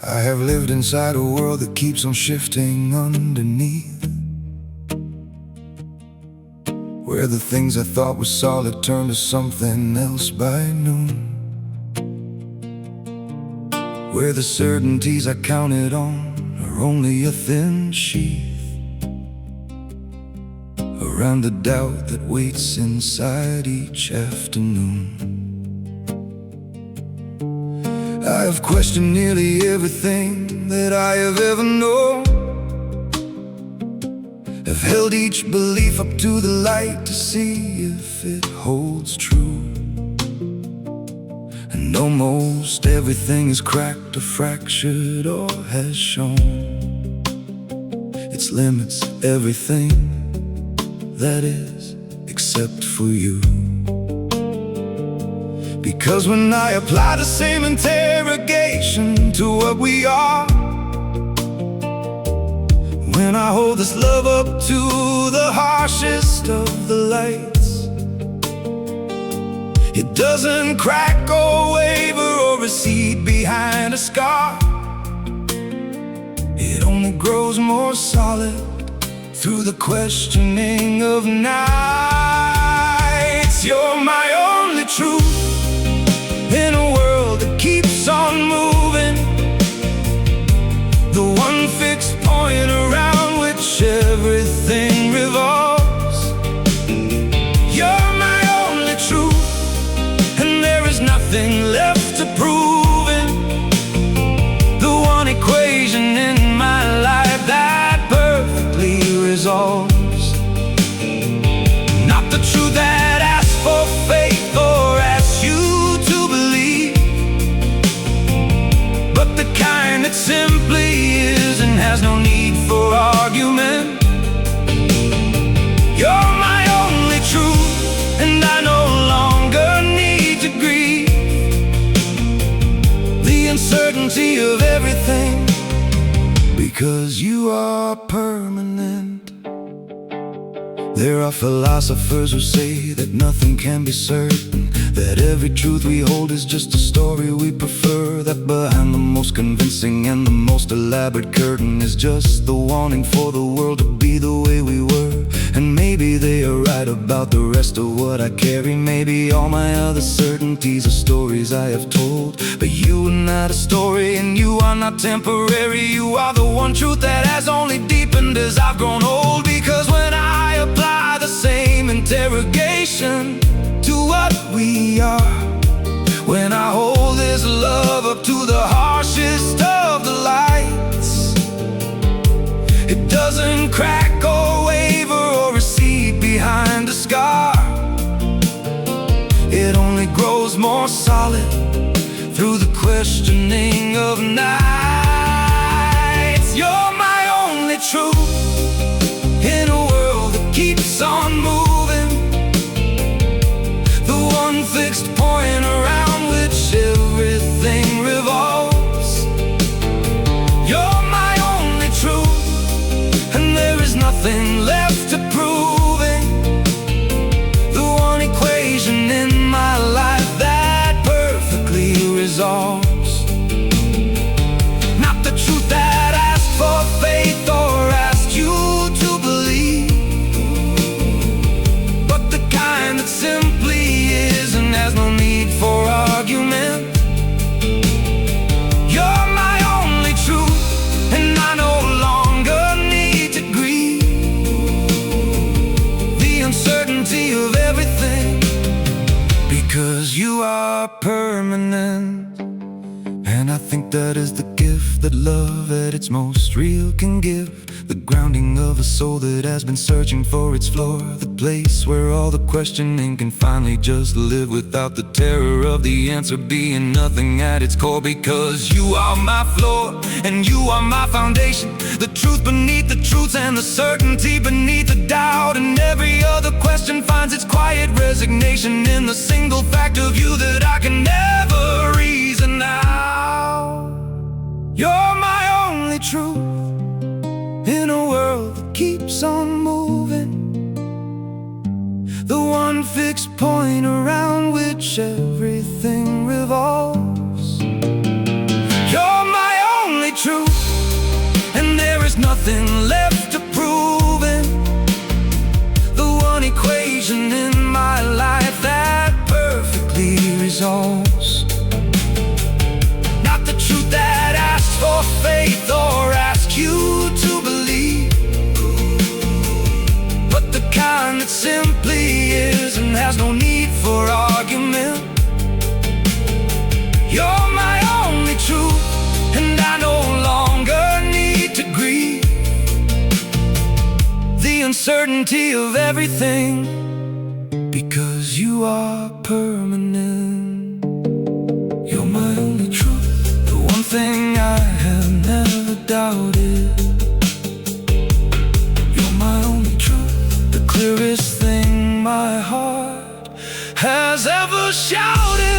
I have lived inside a world that keeps on shifting underneath, where the things I thought were solid turn to something else by noon, where the certainties I counted on are only a thin sheath around the doubt that waits inside each afternoon. I have questioned nearly everything that I have ever known, have held each belief up to the light to see if it holds true. And almost everything is cracked or fractured or has shown its limits, everything that is, except for you. Because when I apply the same interrogation to what we are, when I hold this love up to the harshest of the lights, it doesn't crack or waver or recede behind a scar. It only grows more solid through the questioning of nights. You're my only truth in a world that keeps on moving, the one fixed point around which everything revolves. You're my only truth, and there is nothing left to prove it, the one equation in my life that perfectly resolves. Not the truth that asks for faith or asks you to believe, but the kind that simply is and has no need for argument. You're my only truth, and I no longer need to grieve the uncertainty of everything, because you are permanent. There are philosophers who say that nothing can be certain, that every truth we hold is just a story we prefer, that behind the most convincing and the most elaborate curtain is just the wanting for the world to be the way we were. And maybe they are right about the rest of what I carry. Maybe all my other certainties are stories I have told, but you are not a story, and you are not temporary. You are the one truth that has only deepened as I've grown old. Because when I apply the same interrogation to what we are, when I hold this love up to the harshest of the lights, it doesn't crack or waver or recede behind a scar. It only grows more solid through the questioning of nights. You're my only truth in a world that keeps on moving, the one fixed point around which everything revolves. You're my only truth, and there is nothing left to proving, the one equation in my life that perfectly resolves. Not the truth that asks for faith or asks you to believe, but the kind that simply is and has no need for argument. You're my only truth, and I no longer need to grieve the uncertainty of everything, because you are permanent. And I think that is the gift that love at its most real can give, the grounding of a soul that has been searching for its floor, the place where all the questioning can finally just live without the terror of the answer being nothing at its core. Because you are my floor, and you are my foundation, the truth beneath the truths and the certainty beneath the doubt. And every other question finds its quiet resignation in the single fact of you that I can never reason out. You're my only truth in a world that keeps on moving, the one fixed point around which everything revolves. You're my only nothing left to prove it. The one equation in my life that perfectly resolves. Not the truth that asks for faith or asks you to believe, but the kind that simply is and has no need for argument. You're my only truth, and I no longer need to grieve the uncertainty of everything, because you are permanent. You're my only truth, the one thing I have never doubted. You're my only truth, the clearest thing my heart has ever shouted.